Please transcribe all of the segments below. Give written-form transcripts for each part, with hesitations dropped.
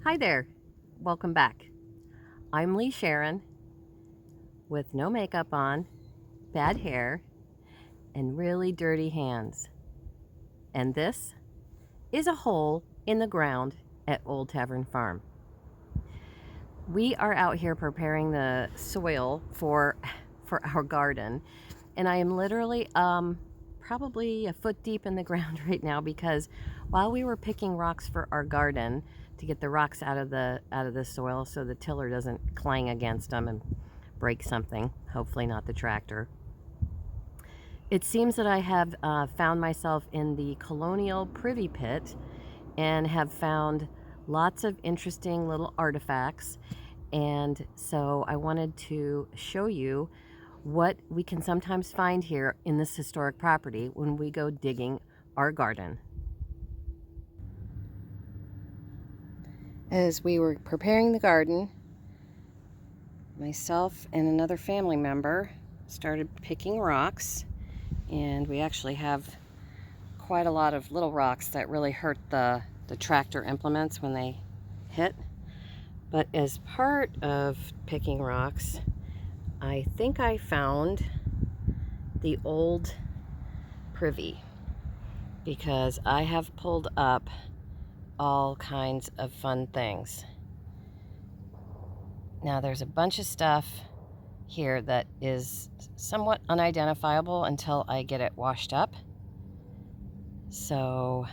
Hi there, welcome back. I'm Lee Sharon with no makeup on, bad hair, and really dirty hands. And this is a hole in the ground at Old Tavern Farm. We are out here preparing the soil for our garden, and I am literally probably a foot deep in the ground right now because while we were picking rocks for our garden to get the rocks out of the soil so the tiller doesn't clang against them and break something, hopefully not the tractor, it seems that I have found myself in the colonial privy pit and have found lots of interesting little artifacts. And so I wanted to show you what we can sometimes find here in this historic property when we go digging our garden. As we were preparing the garden, myself and another family member started picking rocks, and we actually have quite a lot of little rocks that really hurt the tractor implements when they hit. But as part of picking rocks, I think I found the old privy, because I have pulled up all kinds of fun things. Now there's a bunch of stuff here that is somewhat unidentifiable until I get it washed up. So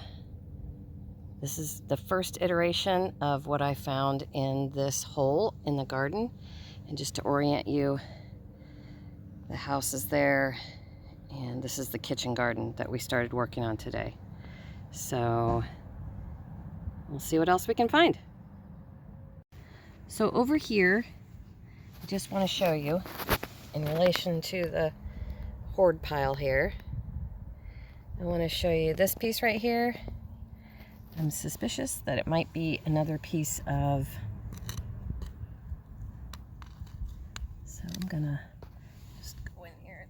this is the first iteration of what I found in this hole in the garden. And just to orient you, the house is there, and this is the kitchen garden that we started working on today. So we'll see what else we can find. So over here, I just want to show you, in relation to the hoard pile here, I want to show you this piece right here. I'm suspicious that it might be another piece of, so I'm gonna just go in here.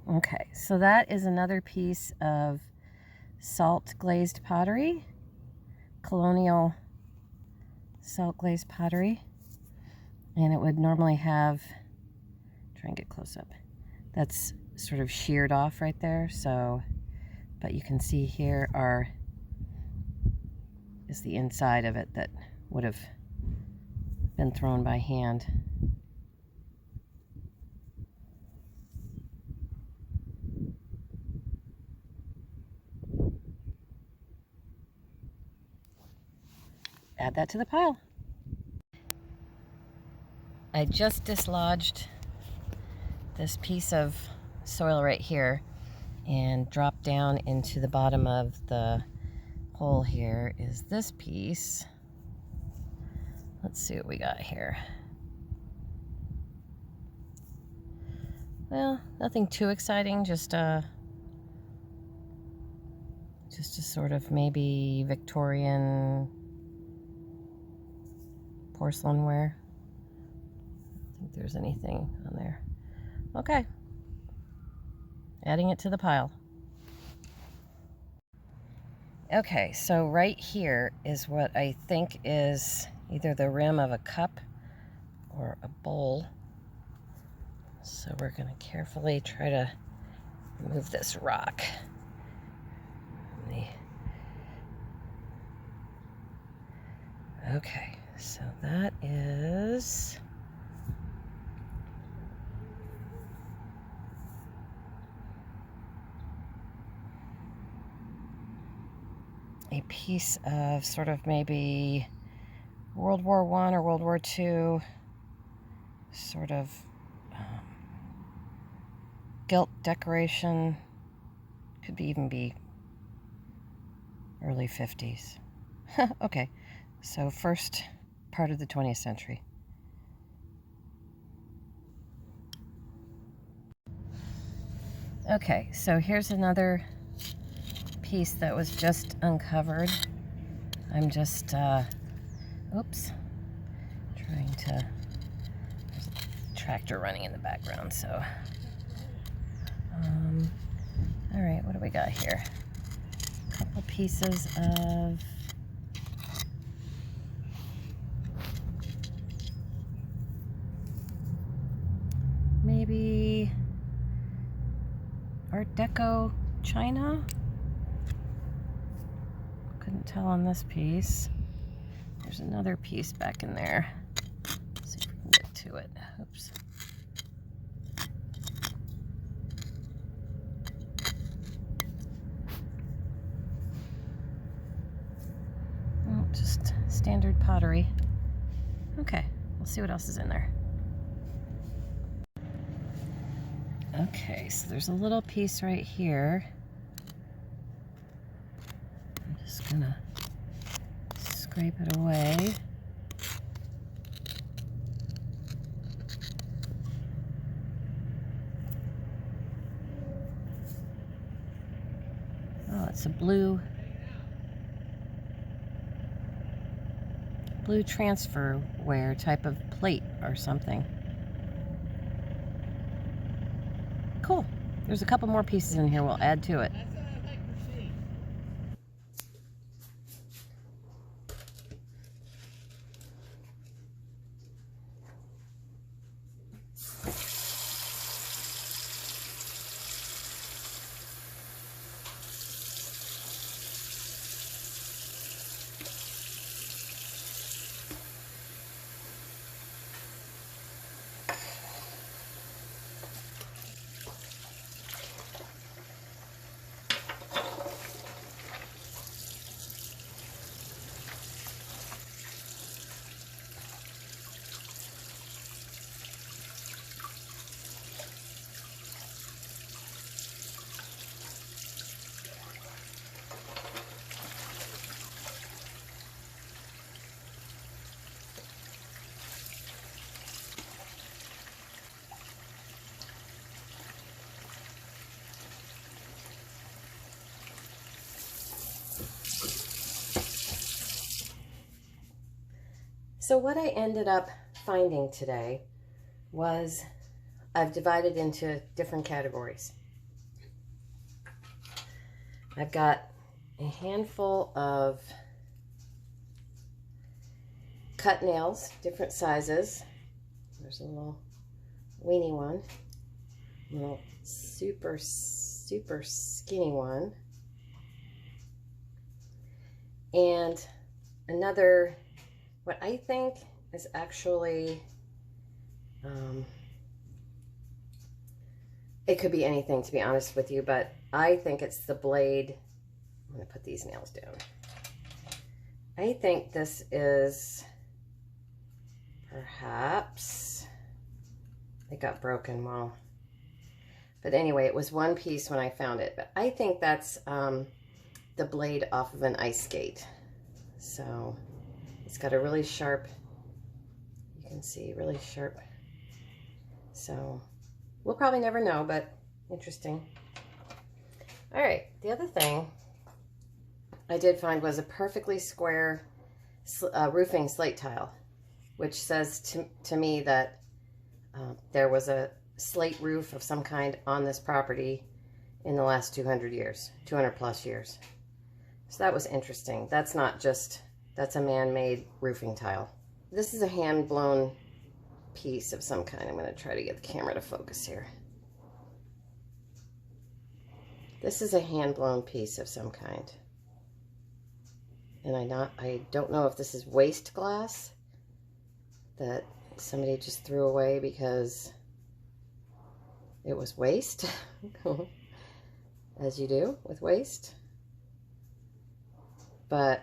Okay, so that is another piece of salt glazed pottery, colonial salt glazed pottery, and it would normally have, try and get close up, that's sort of sheared off right there. So, but you can see here is the inside of it that would have been thrown by hand. Add that to the pile. I just dislodged this piece of soil right here and dropped down into the bottom of the hole. Here is this piece. Let's see what we got here. Well, nothing too exciting, just a sort of maybe Victorian porcelainware. I don't think there's anything on there. Okay, adding it to the pile. Okay, so right here is what I think is either the rim of a cup or a bowl. So we're going to carefully try to remove this rock. Okay, so that is a piece of sort of maybe World War I or World War II, sort of gilt decoration. Could even be early 50s. Okay, so first part of the 20th century. Okay, so here's another piece that was just uncovered. I'm just, oops, trying to, there's a tractor running in the background, so, all right, what do we got here? A couple pieces of Deco china. Couldn't tell on this piece. There's another piece back in there. Let's see if we can get to it. Oops. Oh, just standard pottery. Okay, we'll see what else is in there. Okay, so there's a little piece right here. I'm just gonna scrape it away. Oh, it's a blue transferware type of plate or something. Cool. There's a couple more pieces in here we'll add to it. So what I ended up finding today was I've divided into different categories. I've got a handful of cut nails, different sizes. There's a little weenie one, a little super skinny one, and another, what I think is actually, it could be anything, to be honest with you, but I think it's the blade. I'm going to put these nails down. I think this is perhaps, it got broken while, but anyway, it was one piece when I found it, but I think that's the blade off of an ice skate. So it's got a really sharp, you can see, really sharp. So we'll probably never know, but interesting. All right, the other thing I did find was a perfectly square roofing slate tile, which says to me that there was a slate roof of some kind on this property in the last 200 years, 200 plus years. So that was interesting. That's not just, that's a man-made roofing tile. This is a hand-blown piece of some kind. I'm going to try to get the camera to focus here. This is a hand-blown piece of some kind. And I don't know if this is waste glass that somebody just threw away because it was waste, as you do with waste. But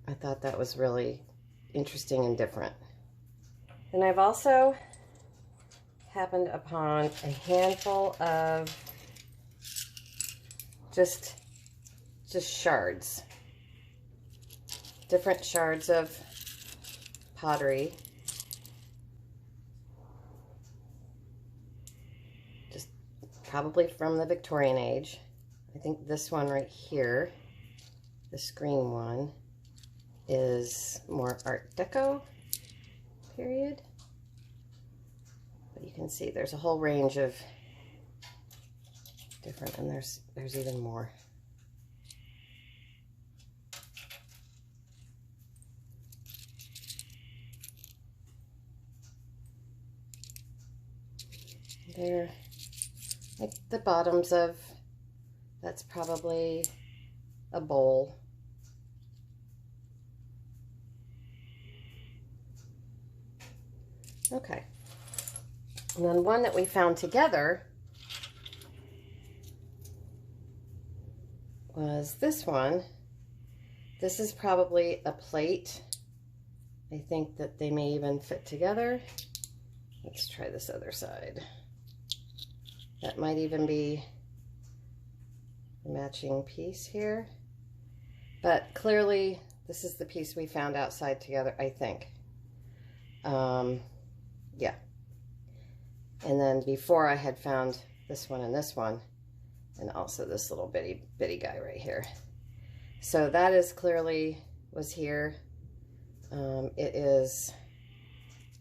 I thought that was really interesting and different. And I've also happened upon a handful of just shards, different shards of pottery, just probably from the Victorian age. I think this one right here, this green one, is more Art Deco period. But you can see there's a whole range of different, and there's even more. There, like the bottoms of, that's probably a bowl. Okay. And then one that we found together was this one. This is probably a plate. I think that they may even fit together. Let's try this other side. That might even be a matching piece here. But clearly, this is the piece we found outside together, I think. Yeah. And then before I had found this one, and also this little bitty guy right here. So that is clearly was here. It is,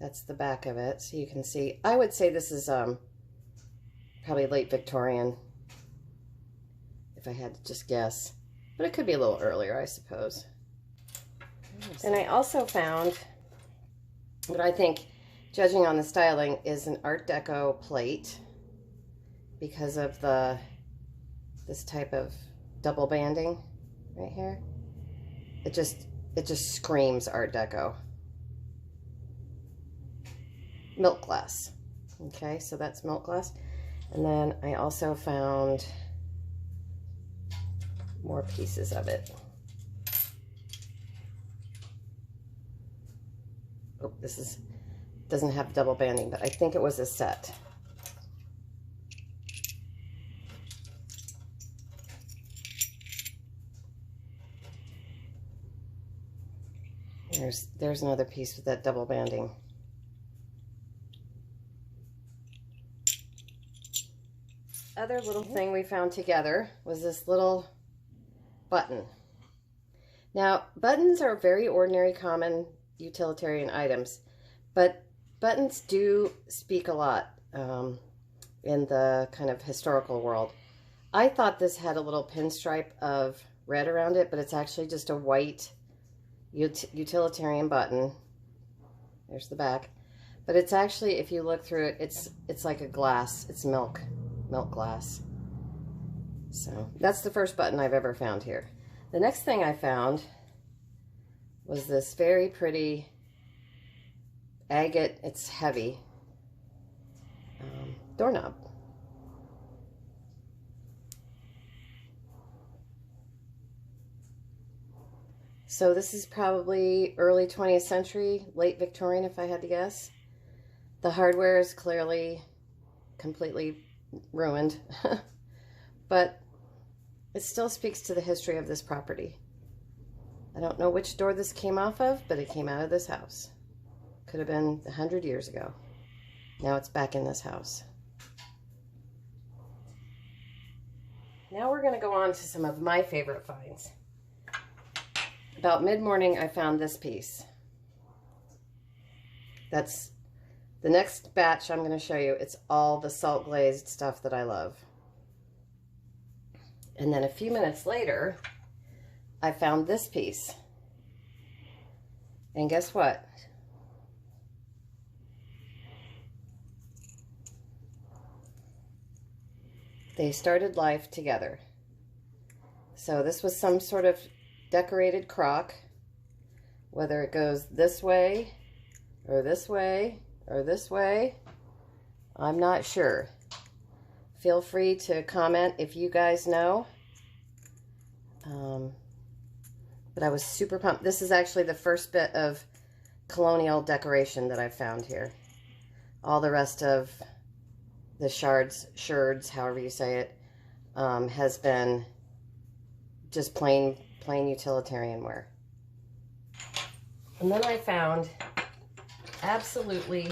that's the back of it. So you can see, I would say this is probably late Victorian, if I had to just guess. But it could be a little earlier, I suppose. And I also found what I think, judging on the styling, is an Art Deco plate because of this type of double banding right here. It just screams Art Deco. Milk glass. Okay, so that's milk glass. And then I also found more pieces of it. Oh, this doesn't have double banding, but I think it was a set. There's another piece with that double banding. Other little thing we found together was this little button. Now, buttons are very ordinary, common utilitarian items, but buttons do speak a lot in the kind of historical world. I thought this had a little pinstripe of red around it, but it's actually just a white utilitarian button. There's the back. But it's actually, if you look through it, it's like a glass. It's milk glass. So that's the first button I've ever found here. The next thing I found was this very pretty agate, it's heavy, doorknob. So this is probably early 20th century, late Victorian if I had to guess. The hardware is clearly completely ruined, but it still speaks to the history of this property. I don't know which door this came off of, but it came out of this house. Could have been 100 years ago. Now it's back in this house. Now we're going to go on to some of my favorite finds. About mid-morning, I found this piece. That's the next batch I'm going to show you. It's all the salt glazed stuff that I love. And then a few minutes later, I found this piece. And guess what? They started life together. So this was some sort of decorated crock, whether it goes this way or this way or this way, I'm not sure. Feel free to comment if you guys know. But I was super pumped. This is actually the first bit of colonial decoration that I found here. All the rest of the shards, however you say it, has been just plain utilitarian wear. And then I found absolutely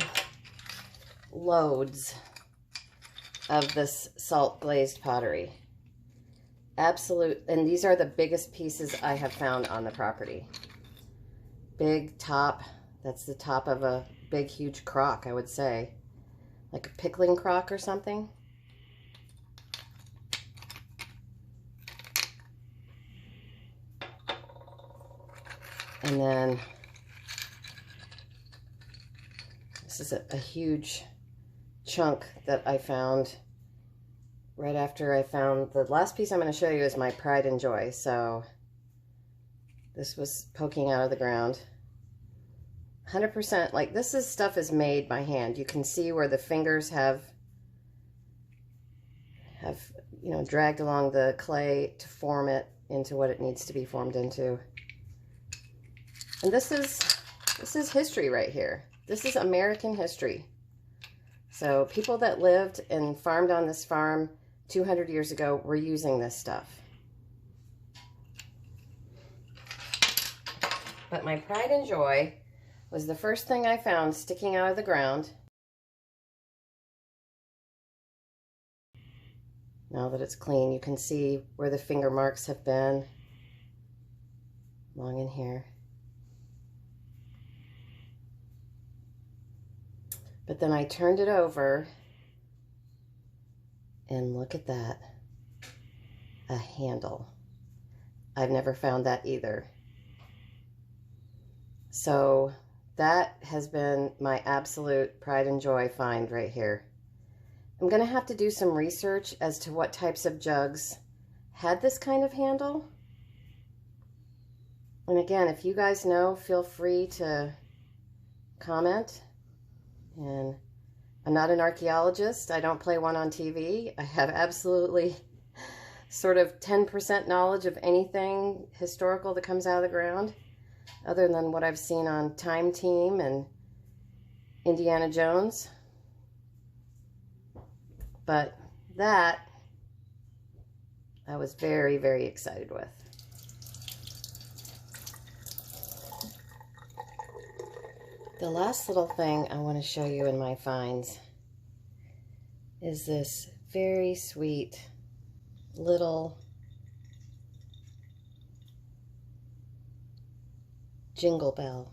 loads of this salt glazed pottery. And these are the biggest pieces I have found on the property. Big top, that's the top of a big huge crock, I would say. Like a pickling crock or something. And then this is a huge chunk that I found right after I found the last piece I'm going to show you is my pride and joy. So this was poking out of the ground. 100%, like this stuff is made by hand. You can see where the fingers have you know, dragged along the clay to form it into what it needs to be formed into. And this is history right here. This is American history. So people that lived and farmed on this farm 200 years ago were using this stuff. But my pride and joy was the first thing I found sticking out of the ground. Now that it's clean, you can see where the finger marks have been along in here. But then I turned it over and look at that, a handle. I've never found that either. So that has been my absolute pride and joy find right here. I'm going to have to do some research as to what types of jugs had this kind of handle. And again, if you guys know, feel free to comment. And I'm not an archaeologist. I don't play one on TV. I have absolutely sort of 10% knowledge of anything historical that comes out of the ground, other than what I've seen on Time Team and Indiana Jones. But that I was very, very excited with. The last little thing I want to show you in my finds is this very sweet little Jingle Bell.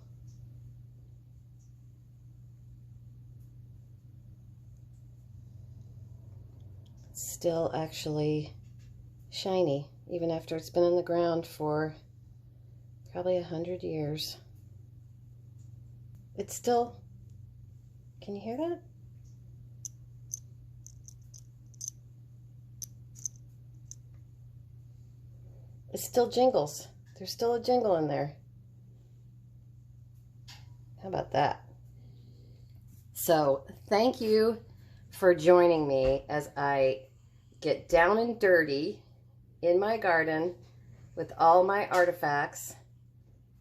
Still actually shiny, even after it's been in the ground for probably 100 years. It's still, can you hear that? It still jingles. There's still a jingle in there. How about that? So thank you for joining me as I get down and dirty in my garden with all my artifacts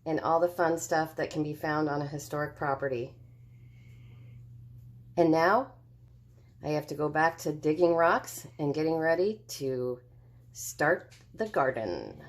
and all the fun stuff that can be found on a historic property. And now I have to go back to digging rocks and getting ready to start the garden.